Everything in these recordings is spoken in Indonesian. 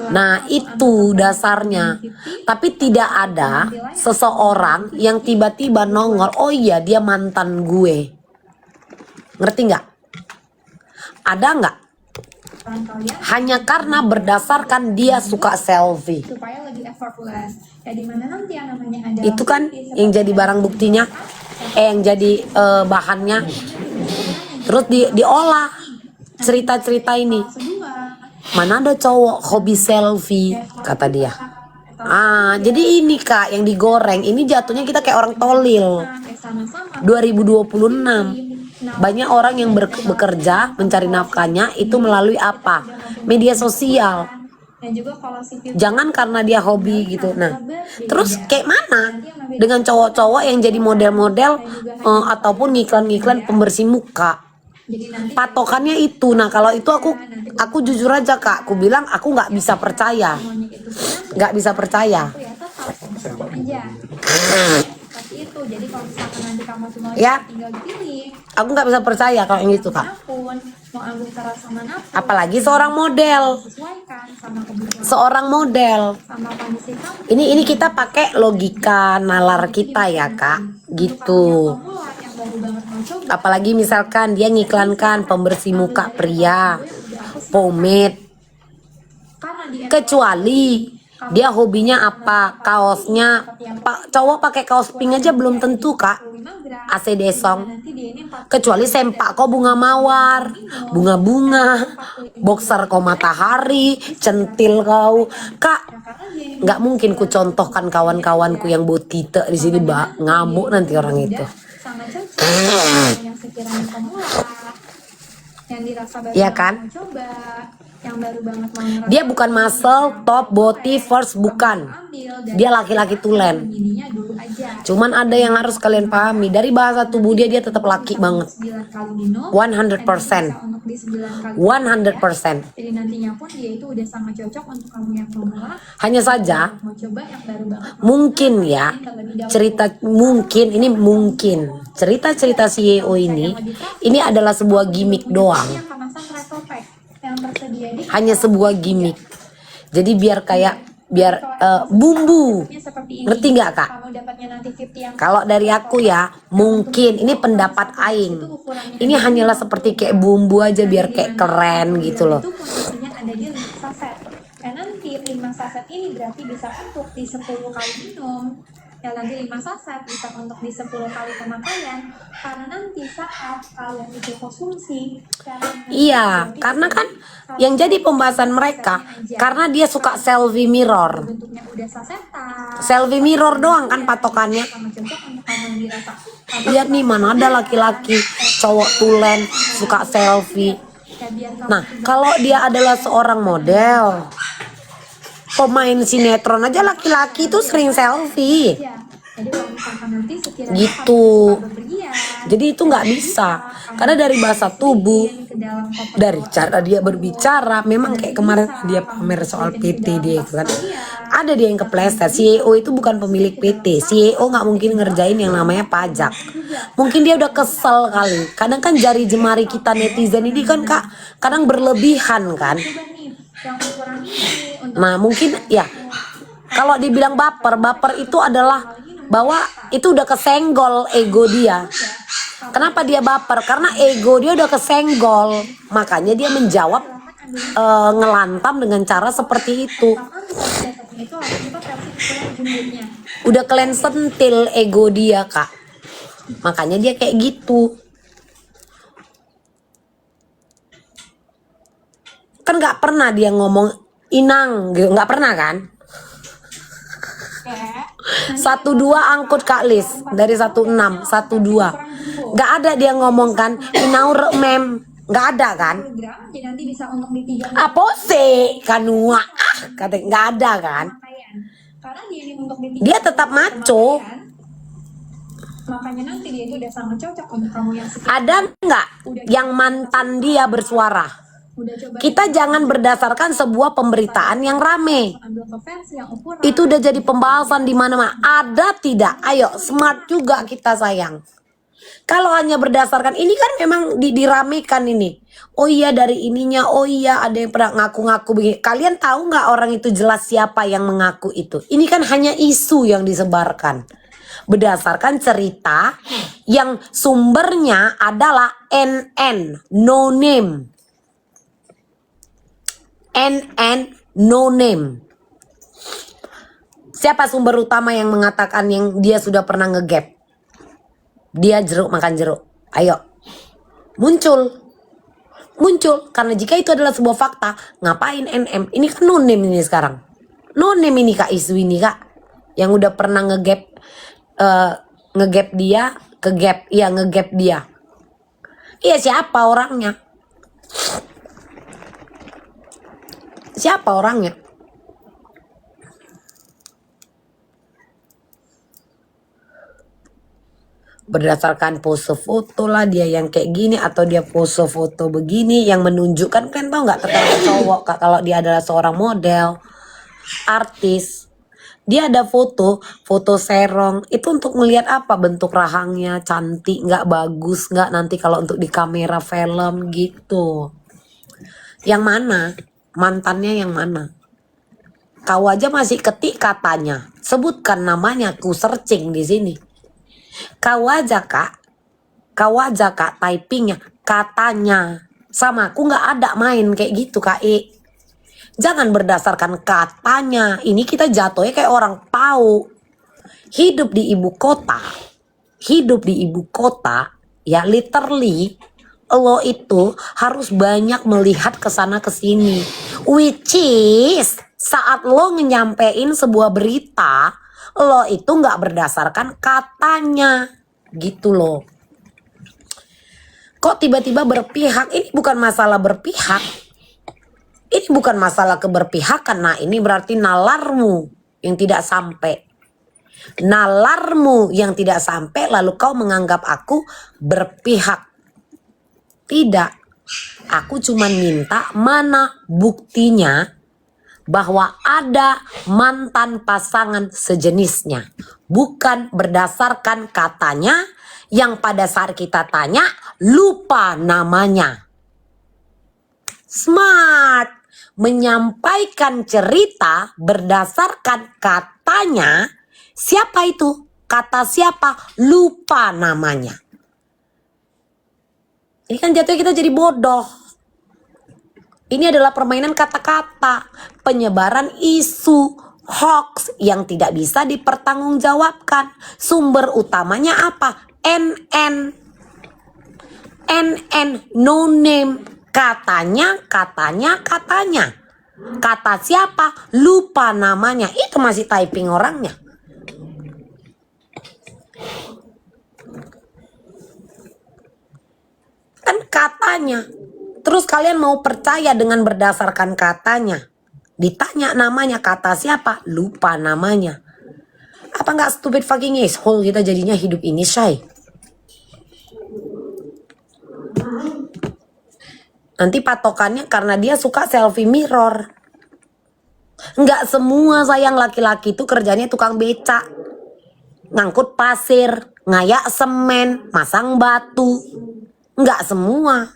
Nah itu dasarnya. Tapi tidak ada seseorang yang tiba-tiba nongol, oh iya dia mantan gue. Ngerti nggak? Ada nggak? Hanya karena berdasarkan dia suka selfie. Itu kan yang jadi barang buktinya, yang jadi bahannya. Terus diolah cerita-cerita ini. Mana ada cowok hobi selfie, kata dia. Jadi ini Kak yang digoreng. Ini jatuhnya kita kayak orang tolil. 2026. Banyak orang yang bekerja mencari nafkahnya itu melalui apa? Media sosial. Jangan karena dia hobi gitu. Nah, terus kayak mana dengan cowok-cowok yang jadi model-model ataupun ngiklan-ngiklan pembersih muka? Patokannya itu. Nah kalau itu aku jujur aja Kak, aku bilang aku nggak bisa percaya, ya, aku nggak bisa percaya kalau yang itu Kak. Apalagi seorang model. Ini kita pakai logika nalar kita ya Kak, gitu. Apalagi misalkan dia ngiklankan pembersih muka pria, pomade. Kecuali dia hobinya apa, kaosnya cowok pakai kaos pink aja belum tentu Kak AC Desong. Kecuali sempak kau bunga mawar, bunga-bunga, boxer kau matahari, centil kau Kak. Nggak mungkin ku contohkan kawan-kawanku yang botite di sini ngamuk nanti orang itu. Iya kan? Dia bukan muscle, top, body, first, bukan. Dia laki-laki tulen. Cuman ada yang harus kalian pahami, dari bahasa tubuh dia tetap laki banget. 100%. 100%. Hanya saja mungkin ya cerita CEO ini adalah sebuah gimmick doang. Hanya sebuah gimmick. Jadi biar bumbu. Ngerti nggak Kak? Kalau dari aku ya, mungkin ini pendapat aing. Ini hanyalah seperti kayak bumbu aja biar kayak keren gitu loh. Nanti 5 saset ini berarti bisa untuk di 10 kali minum. Ya lagi 5 saset bisa untuk di 10 kali pemakaian. Karena nanti saat kalian itu konsumsi. Iya, karena kan yang jadi pembahasan mereka karena dia suka selfie mirror. Selfie mirror doang kan patokannya. Lihat nih mana ada laki-laki cowok tulen suka selfie. Nah, kalau dia adalah seorang model, pemain sinetron aja laki-laki itu sering selfie. Gitu. Jadi itu nggak bisa. Karena dari bahasa tubuh, dari cara dia berbicara, memang kayak kemarin dia pamer soal PT dia itu kan. Ada dia yang kepleset. CEO itu bukan pemilik PT. CEO nggak mungkin ngerjain yang namanya pajak. Mungkin dia udah kesel kali. Kadang kan jari jemari kita netizen ini kan Kak, kadang berlebihan kan. Nah mungkin ya kalau dibilang baper itu adalah bahwa itu udah kesenggol ego dia. Kenapa dia baper? Karena ego dia udah kesenggol. Makanya dia menjawab ngelantam dengan cara seperti itu. Udah kalian sentil ego dia Kak. Makanya dia kayak gitu. Kan gak pernah dia ngomong inang gitu. Gak pernah kan? 12 angkut Kak Lis. Dari 16 12. Gak ada dia ngomong kan inaur mem. Gak ada kan? Apa sih kanua kata gak ada kan? Dia tetap maco. Makanya nanti dia itu udah sangat cocok untuk kamu yang ada nggak yang mantan dia bersuara? Kita jangan berdasarkan sebuah pemberitaan yang rame. Itu udah jadi pembahasan di mana-mana. Ada tidak? Ayo smart juga kita sayang. Kalau hanya berdasarkan ini kan memang diramekan ini. Oh iya dari ininya, oh iya ada yang pernah ngaku-ngaku begini. Kalian tahu nggak orang itu jelas siapa yang mengaku itu? Ini kan hanya isu yang disebarkan. Berdasarkan cerita yang sumbernya adalah NN, no name. NN, no name. Siapa sumber utama yang mengatakan yang dia sudah pernah ngegap? Dia jeruk makan jeruk. Ayo. Muncul. Karena jika itu adalah sebuah fakta, ngapain NM? Ini kan no name ini sekarang. No name ini Kak, isu ini Kak. Yang udah pernah ngegap dia, ngegap dia. Iya, siapa orangnya? Siapa orangnya? Berdasarkan pose foto lah dia yang kayak gini, atau dia pose foto begini yang menunjukkan, kan tau nggak, terkadang cowok Kak, kalau dia adalah seorang model, artis, dia ada foto serong itu untuk melihat apa, bentuk rahangnya cantik nggak, bagus nggak nanti kalau untuk di kamera film gitu. Yang mana mantannya, yang mana? Kau aja masih ketik katanya, sebutkan namanya, ku searching di sini. Kau aja kak typingnya katanya, sama aku nggak ada main kayak gitu Kak E. Jangan berdasarkan katanya, ini kita jatuhnya kayak orang tahu. Hidup di ibu kota ya, literally lo itu harus banyak melihat kesana kesini, which is saat lo nyampein sebuah berita, lo itu nggak berdasarkan katanya gitu loh. Kok tiba-tiba berpihak? Ini bukan masalah berpihak, ini bukan masalah keberpihakan. Nah ini berarti nalarmu yang tidak sampai. Nalarmu yang tidak sampai, lalu kau menganggap aku berpihak. Tidak, aku cuma minta mana buktinya bahwa ada mantan pasangan sejenisnya. Bukan berdasarkan katanya yang pada saat kita tanya lupa namanya. Smart, menyampaikan cerita berdasarkan katanya. Siapa itu? Kata siapa? Lupa namanya. Ini kan jatuhnya kita jadi bodoh. Ini adalah permainan kata-kata, penyebaran isu, hoax yang tidak bisa dipertanggungjawabkan. Sumber utamanya apa? NN, no name. Katanya. Kata siapa? Lupa namanya. Itu masih typing orangnya. Kan katanya. Terus kalian mau percaya dengan berdasarkan katanya? Ditanya namanya, kata siapa? Lupa namanya. Apa nggak stupid fucking asshole kita jadinya hidup ini, Shay? Nanti patokannya karena dia suka selfie mirror. Nggak semua sayang laki-laki itu kerjanya tukang becak, ngangkut pasir, ngayak semen, masang batu. Nggak semua.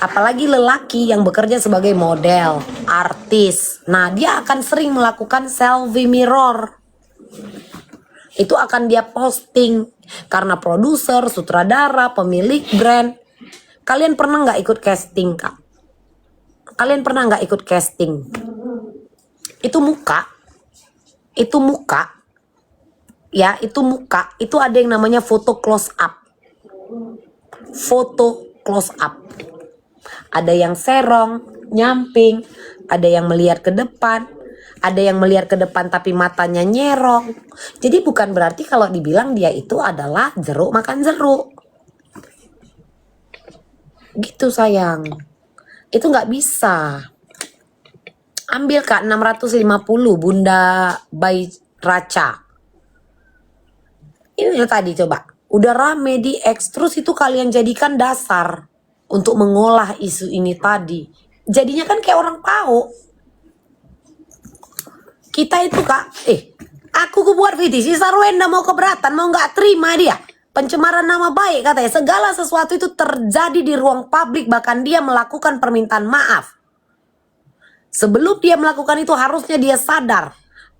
Apalagi lelaki yang bekerja sebagai model, artis. Nah dia akan sering melakukan selfie mirror. Itu akan dia posting karena produser, sutradara, pemilik brand. Kalian pernah nggak ikut casting Kak? Kalian pernah nggak ikut casting? Itu muka. Ya, itu muka. Itu ada yang namanya foto close up. Ada yang serong, nyamping, ada yang melihat ke depan, ada yang melihat ke depan tapi matanya nyerong. Jadi bukan berarti kalau dibilang dia itu adalah jeruk makan jeruk. Gitu sayang. Itu nggak bisa. Ambil Kak 650 Bunda Bayi Raca. Ini tadi coba. Udah rame di X, terus itu kalian jadikan dasar untuk mengolah isu ini tadi. Jadinya kan kayak orang tahu. Kita itu Kak, Aku buat video, si Sarwenda mau keberatan, mau nggak terima dia. Pencemaran nama baik katanya. Segala sesuatu itu terjadi di ruang publik, bahkan dia melakukan permintaan maaf. Sebelum dia melakukan itu harusnya dia sadar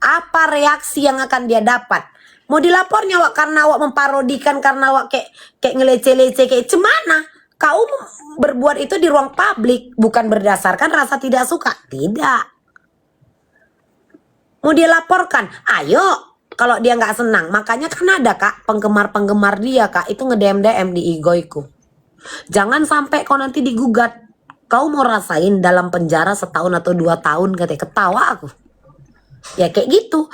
apa reaksi yang akan dia dapat. Mau dilapornya Wak karena Wak memparodikan, karena Wak kayak ngelece-lece kayak cemana? Kau berbuat itu di ruang publik, bukan berdasarkan rasa tidak suka. Tidak. Mau dia laporkan, ayo. Kalau dia nggak senang, makanya kan ada kak penggemar-penggemar dia kak itu nge-DM di igoiku. Jangan sampai kau nanti digugat. Kau mau rasain dalam penjara setahun atau 2 tahun katanya. Ketawa aku. Ya kayak gitu.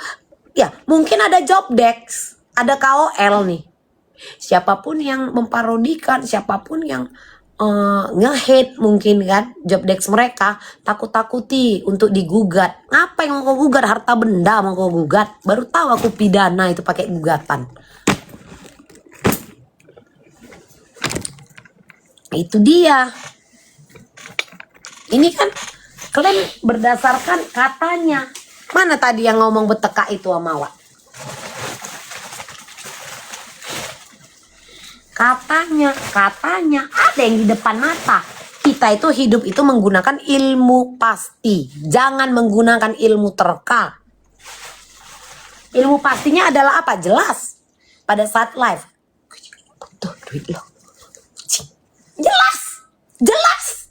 Ya mungkin ada job desk, ada KOL nih. Siapapun yang memparodikan, siapapun yang nge-hate mungkin kan job desk mereka, takut-takuti untuk digugat. Apa yang mau kau gugat? Harta benda mau kau gugat? Baru tahu aku pidana itu pakai gugatan. Itu dia. Ini kan kalian berdasarkan katanya. Mana tadi yang ngomong beteka itu sama Wak? Katanya ada yang di depan mata. Kita itu hidup itu menggunakan ilmu pasti. Jangan menggunakan ilmu terka. Ilmu pastinya adalah apa? Jelas. Pada saat live. Tuh duit lo. Jelas.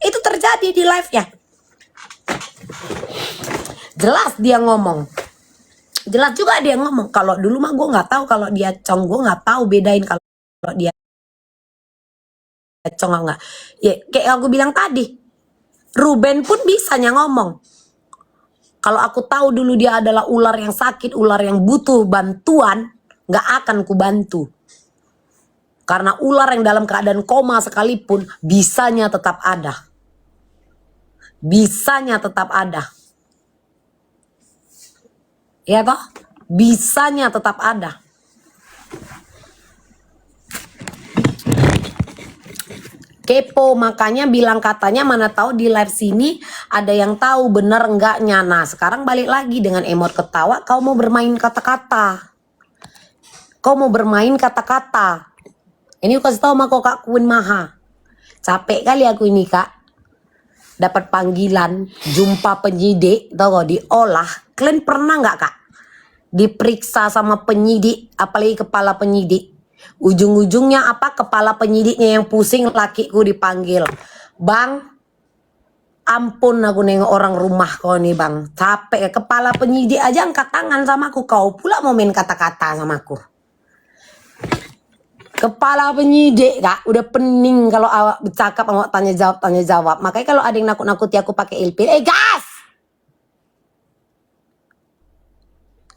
Itu terjadi di live-nya. Jelas dia ngomong. Jelas juga dia ngomong. Kalau dulu mah gue nggak tahu kalau dia cong. Gue nggak tahu bedain kalau dia cong nggak. Ya kayak aku bilang tadi. Ruben pun bisanya ngomong. Kalau aku tahu dulu dia adalah ular yang sakit, ular yang butuh bantuan, nggak akan ku bantu. Karena ular yang dalam keadaan koma sekalipun, bisanya tetap ada. Bisanya tetap ada. Ya toh? Bisanya tetap ada. Kepo, makanya bilang katanya mana tahu di live sini ada yang tahu bener enggaknya. Nah sekarang balik lagi dengan emot ketawa, kau mau bermain kata-kata. Kau mau bermain kata-kata. Ini aku kasih tahu sama kau Kak Queen Maha. Capek kali aku ini Kak. Dapat panggilan jumpa penyidik, tau gak, diolah. Kalian pernah nggak Kak diperiksa sama penyidik, apalagi kepala penyidik? Ujung-ujungnya apa? Kepala penyidiknya yang pusing, lakiku dipanggil. Bang, ampun aku nengok orang rumah kau nih bang. Capek, kepala penyidik aja angkat tangan sama aku. Kau pula mau main kata-kata sama aku. Kepala penyidik Kak, udah pening kalau awak bercakap, awak tanya jawab. Makanya kalau ada yang nakut-nakuti aku pakai ilpil, gas!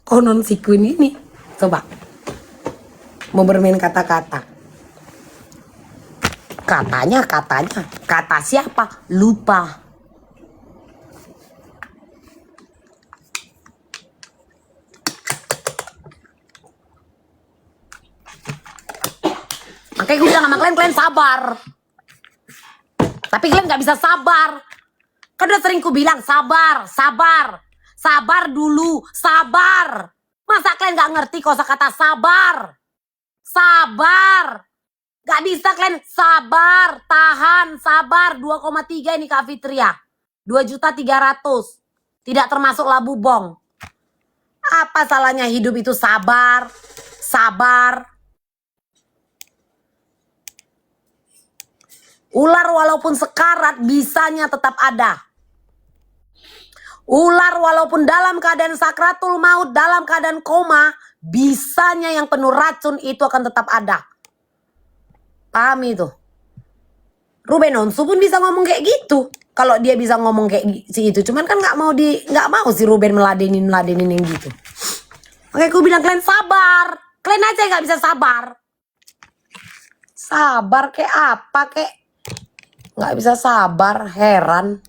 Konon si Queen ini, coba mau bermain kata-kata. Katanya, kata siapa? Lupa. Makanya gue bilang sama kalian sabar. Tapi kalian gak bisa sabar. Kan udah sering ku bilang sabar dulu, sabar. Masa kalian gak ngerti kosakata sabar? Sabar. Gak bisa kalian sabar, tahan, sabar. 2,3 ini Kak Fitria. 2.300.000. Tidak termasuk labu bong. Apa salahnya hidup itu sabar? Ular walaupun sekarat bisanya tetap ada. Ular walaupun dalam keadaan sakratul maut, dalam keadaan koma, bisanya yang penuh racun itu akan tetap ada. Paham itu? Ruben Onsu pun bisa ngomong kayak gitu. Kalau dia bisa ngomong kayak si itu, cuman kan nggak mau si Ruben meladenin yang gitu. Oke, aku bilang kalian sabar. Kalian aja nggak bisa sabar. Sabar kayak apa kayak? Nggak bisa sabar, heran.